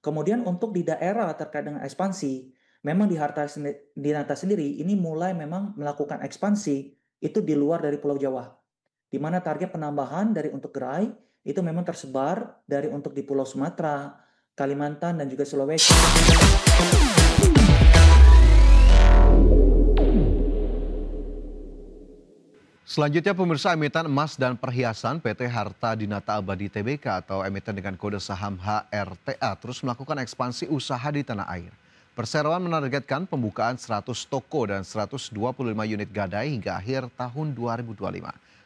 Kemudian untuk di daerah terkait dengan ekspansi, memang di Dinata sendiri ini mulai memang melakukan ekspansi itu di luar dari Pulau Jawa. Di mana target penambahan dari untuk gerai itu memang tersebar dari untuk di Pulau Sumatera, Kalimantan dan juga Sulawesi. Selanjutnya pemirsa, emiten emas dan perhiasan PT Harta Dinata Abadi Tbk atau emiten dengan kode saham HRTA terus melakukan ekspansi usaha di tanah air. Perseroan menargetkan pembukaan 100 toko dan 125 unit gadai hingga akhir tahun 2025.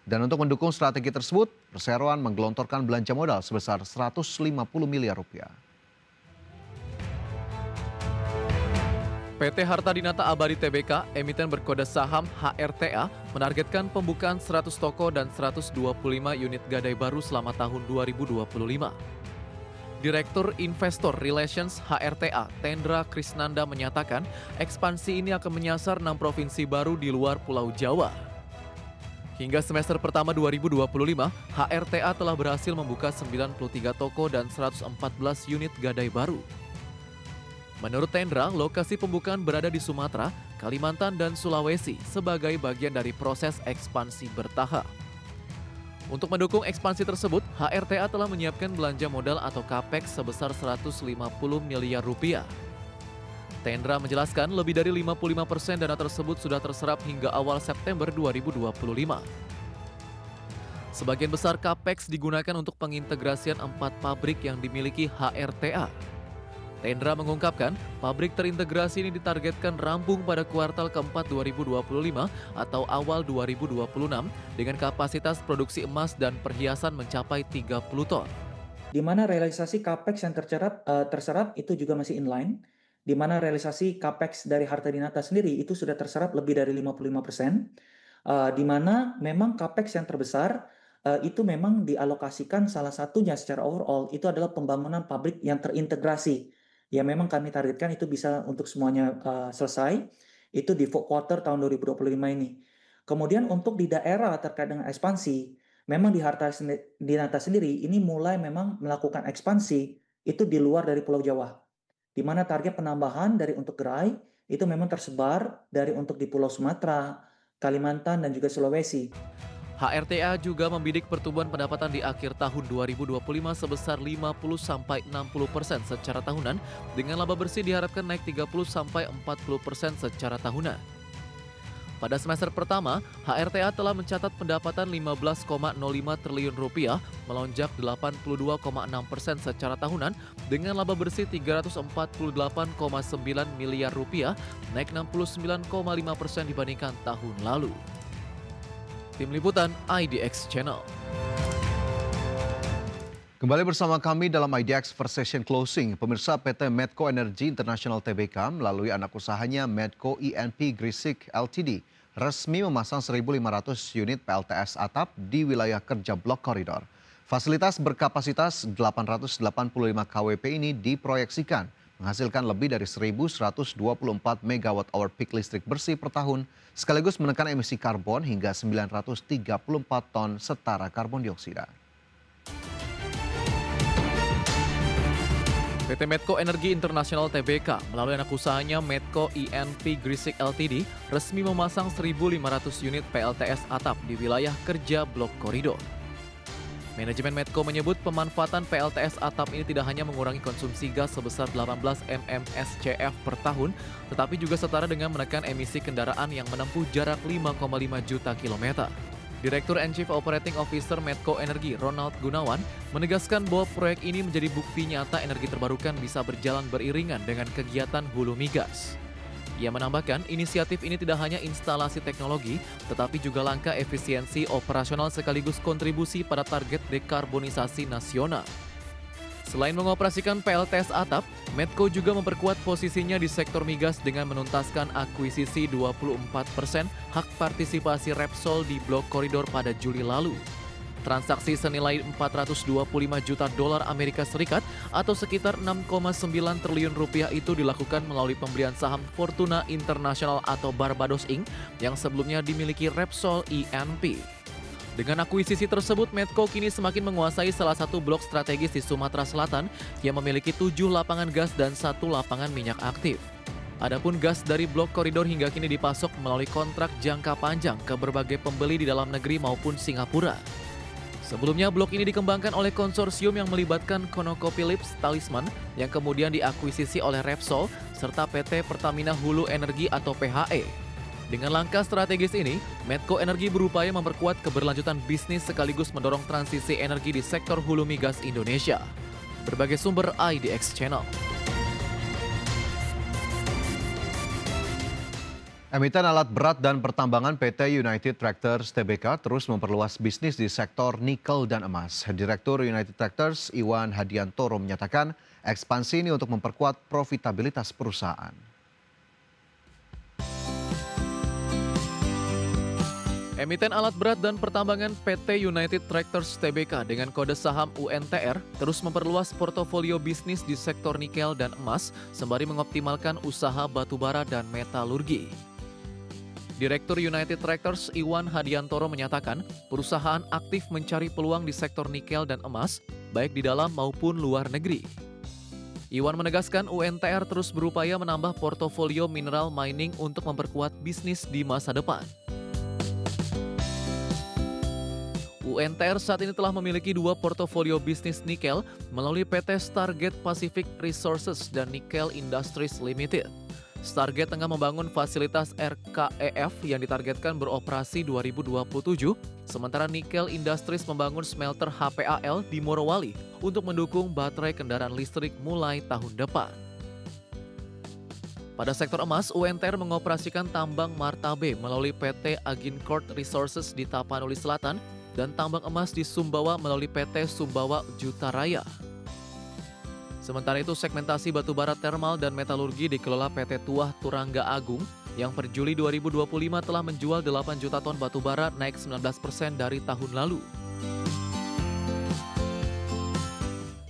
Dan untuk mendukung strategi tersebut, Perseroan menggelontorkan belanja modal sebesar 150 miliar rupiah. PT Harta Dinata Abadi Tbk, emiten berkode saham HRTA, menargetkan pembukaan 100 toko dan 125 unit gadai baru selama tahun 2025. Direktur Investor Relations HRTA, Tendra Krisnanda menyatakan, ekspansi ini akan menyasar 6 provinsi baru di luar Pulau Jawa. Hingga semester pertama 2025, HRTA telah berhasil membuka 93 toko dan 114 unit gadai baru. Menurut Tendra, lokasi pembukaan berada di Sumatera, Kalimantan, dan Sulawesi sebagai bagian dari proses ekspansi bertahap. Untuk mendukung ekspansi tersebut, HRTA telah menyiapkan belanja modal atau capex sebesar 150 miliar rupiah. Tendra menjelaskan lebih dari 55% dana tersebut sudah terserap hingga awal September 2025. Sebagian besar capex digunakan untuk pengintegrasian 4 pabrik yang dimiliki HRTA. Tendra mengungkapkan, pabrik terintegrasi ini ditargetkan rampung pada kuartal keempat 2025 atau awal 2026 dengan kapasitas produksi emas dan perhiasan mencapai 30 ton. Di mana realisasi capex yang terserap itu juga masih inline, di mana realisasi capex dari Harta Dinata sendiri itu sudah terserap lebih dari 55%, di mana memang capex yang terbesar itu memang dialokasikan salah satunya secara overall itu adalah pembangunan pabrik yang terintegrasi. Ya memang kami targetkan itu bisa untuk semuanya selesai, itu di fourth quarter tahun 2025 ini. Kemudian untuk di daerah terkait dengan ekspansi, memang di Harta Dinata sendiri ini mulai memang melakukan ekspansi itu di luar dari Pulau Jawa. Di mana target penambahan dari untuk gerai itu memang tersebar dari untuk di Pulau Sumatera, Kalimantan, dan juga Sulawesi. HRTA juga membidik pertumbuhan pendapatan di akhir tahun 2025 sebesar 50-60% secara tahunan, dengan laba bersih diharapkan naik 30-40% secara tahunan. Pada semester pertama, HRTA telah mencatat pendapatan 15,05 triliun rupiah, melonjak 82,6% secara tahunan, dengan laba bersih 348,9 miliar rupiah, naik 69,5% dibandingkan tahun lalu. Tim Liputan IDX Channel. Kembali bersama kami dalam IDX First Session Closing. Pemirsa, PT Medco Energy International Tbk melalui anak usahanya Medco E&P Gresik Ltd resmi memasang 1.500 unit PLTS atap di wilayah kerja Blok Koridor. Fasilitas berkapasitas 885 kWp ini diproyeksikan menghasilkan lebih dari 1.124 MWh peak listrik bersih per tahun, sekaligus menekan emisi karbon hingga 934 ton setara karbon dioksida. PT Medco Energy International Tbk melalui anak usahanya Medco E&P Gresik Ltd resmi memasang 1.500 unit PLTS atap di wilayah kerja Blok Koridor. Manajemen Medco menyebut pemanfaatan PLTS atap ini tidak hanya mengurangi konsumsi gas sebesar 18 mmscf per tahun, tetapi juga setara dengan menekan emisi kendaraan yang menempuh jarak 5,5 juta kilometer. Direktur and Chief Operating Officer Medco Energy, Ronald Gunawan, menegaskan bahwa proyek ini menjadi bukti nyata energi terbarukan bisa berjalan beriringan dengan kegiatan hulu migas. Ia menambahkan, inisiatif ini tidak hanya instalasi teknologi, tetapi juga langkah efisiensi operasional sekaligus kontribusi pada target dekarbonisasi nasional. Selain mengoperasikan PLTS atap, Medco juga memperkuat posisinya di sektor migas dengan menuntaskan akuisisi 24% hak partisipasi Repsol di Blok Koridor pada Juli lalu. Transaksi senilai 425 juta dolar Amerika Serikat atau sekitar 6,9 triliun rupiah itu dilakukan melalui pembelian saham Fortuna International atau Barbados Inc. yang sebelumnya dimiliki Repsol E&P. Dengan akuisisi tersebut, Medco kini semakin menguasai salah satu blok strategis di Sumatera Selatan yang memiliki 7 lapangan gas dan 1 lapangan minyak aktif. Adapun gas dari blok koridor hingga kini dipasok melalui kontrak jangka panjang ke berbagai pembeli di dalam negeri maupun Singapura. Sebelumnya, blok ini dikembangkan oleh konsorsium yang melibatkan ConocoPhillips Talisman yang kemudian diakuisisi oleh Repsol serta PT Pertamina Hulu Energi atau PHE. Dengan langkah strategis ini, Medco Energi berupaya memperkuat keberlanjutan bisnis sekaligus mendorong transisi energi di sektor hulu migas Indonesia. Berbagai sumber IDX Channel. Emiten alat berat dan pertambangan PT United Tractors Tbk terus memperluas bisnis di sektor nikel dan emas. Direktur United Tractors Iwan Hadiantoro menyatakan ekspansi ini untuk memperkuat profitabilitas perusahaan. Emiten alat berat dan pertambangan PT United Tractors Tbk dengan kode saham UNTR terus memperluas portofolio bisnis di sektor nikel dan emas sembari mengoptimalkan usaha batubara dan metalurgi. Direktur United Tractors Iwan Hadiantoro menyatakan perusahaan aktif mencari peluang di sektor nikel dan emas baik di dalam maupun luar negeri. Iwan menegaskan UNTR terus berupaya menambah portofolio mineral mining untuk memperkuat bisnis di masa depan. UNTR saat ini telah memiliki 2 portofolio bisnis nikel melalui PT Stargate Pacific Resources dan Nickel Industries Limited. Stargate tengah membangun fasilitas RKEF yang ditargetkan beroperasi 2027, sementara Nickel Industries membangun smelter HPAL di Morowali untuk mendukung baterai kendaraan listrik mulai tahun depan. Pada sektor emas, UNTR mengoperasikan tambang Martabe melalui PT Agincourt Resources di Tapanuli Selatan dan tambang emas di Sumbawa melalui PT Sumbawa Jutaraya. Sementara itu, segmentasi batubara termal dan metalurgi dikelola PT Tuah Turangga Agung yang per Juli 2025 telah menjual 8 juta ton batubara, naik 19% dari tahun lalu.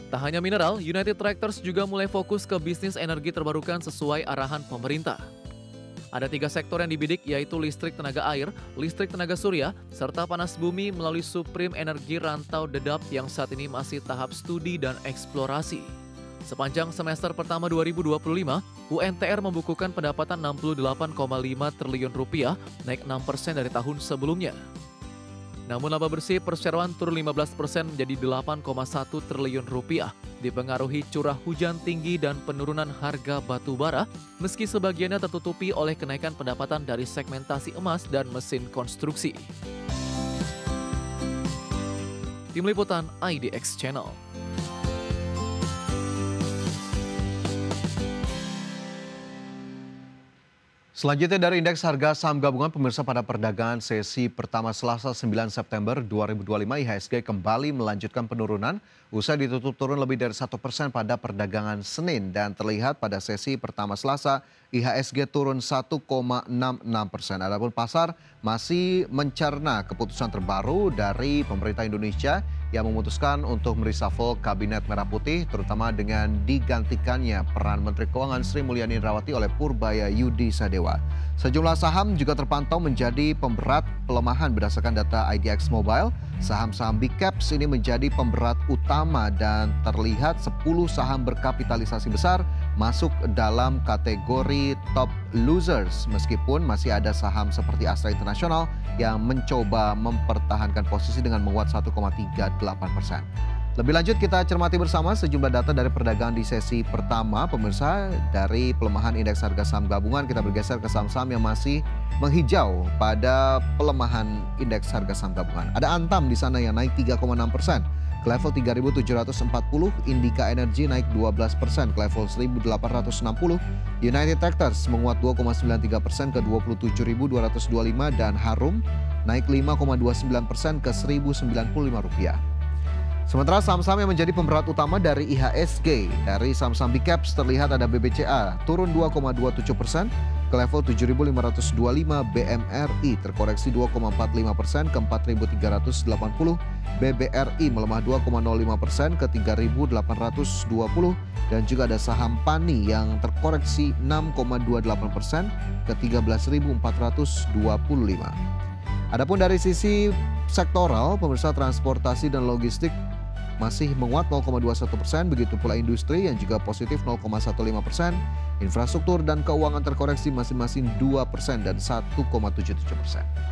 Tak hanya mineral, United Tractors juga mulai fokus ke bisnis energi terbarukan sesuai arahan pemerintah. Ada 3 sektor yang dibidik, yaitu listrik tenaga air, listrik tenaga surya, serta panas bumi melalui Supreme Energi Rantau Dedap yang saat ini masih tahap studi dan eksplorasi. Sepanjang semester pertama 2025, UNTR membukukan pendapatan Rp68,5 triliun, naik 6% dari tahun sebelumnya. Namun laba bersih perseroan turun 15% menjadi Rp8,1 triliun, dipengaruhi curah hujan tinggi dan penurunan harga batu bara, meski sebagiannya tertutupi oleh kenaikan pendapatan dari segmentasi emas dan mesin konstruksi. Tim Liputan IDX Channel. Selanjutnya dari indeks harga saham gabungan pemirsa pada perdagangan sesi pertama Selasa 9 September 2025 IHSG kembali melanjutkan penurunan usai ditutup turun lebih dari 1% pada perdagangan Senin dan terlihat pada sesi pertama Selasa IHSG turun 1,66%. Adapun pasar masih mencerna keputusan terbaru dari pemerintah Indonesia yang memutuskan untuk mereshuffle Kabinet Merah Putih, terutama dengan digantikannya peran Menteri Keuangan Sri Mulyani Indrawati oleh Purbaya Yudi Sadewa. Sejumlah saham juga terpantau menjadi pemberat pelemahan berdasarkan data IDX Mobile. Saham-saham Big Caps ini menjadi pemberat utama dan terlihat 10 saham berkapitalisasi besar masuk dalam kategori top losers. Meskipun masih ada saham seperti Astra International yang mencoba mempertahankan posisi dengan menguat 1,38%. Lebih lanjut kita cermati bersama sejumlah data dari perdagangan di sesi pertama. Pemirsa, dari pelemahan indeks harga saham gabungan kita bergeser ke saham-saham yang masih menghijau pada pelemahan indeks harga saham gabungan. Ada Antam di sana yang naik 3,6% ke level 3.740, Indika Energy naik 12% ke level 1.860, United Tractors menguat 2,93% ke 27.225 dan Harum naik 5,29% ke Rp1.095. Sementara saham-saham yang menjadi pemberat utama dari IHSG, dari saham-saham Big Caps terlihat ada BBCA turun 2,27% ke level 7.525, BMRI terkoreksi 2,45% ke 4.380, BBRI melemah 2,05% ke 3.820 dan juga ada saham PANI yang terkoreksi 6,28% ke 13.425. Adapun dari sisi sektoral, pemirsa transportasi dan logistik masih menguat 0,21%, begitu pula industri yang juga positif 0,15%, infrastruktur dan keuangan terkoreksi masing-masing 2% dan 1,77%.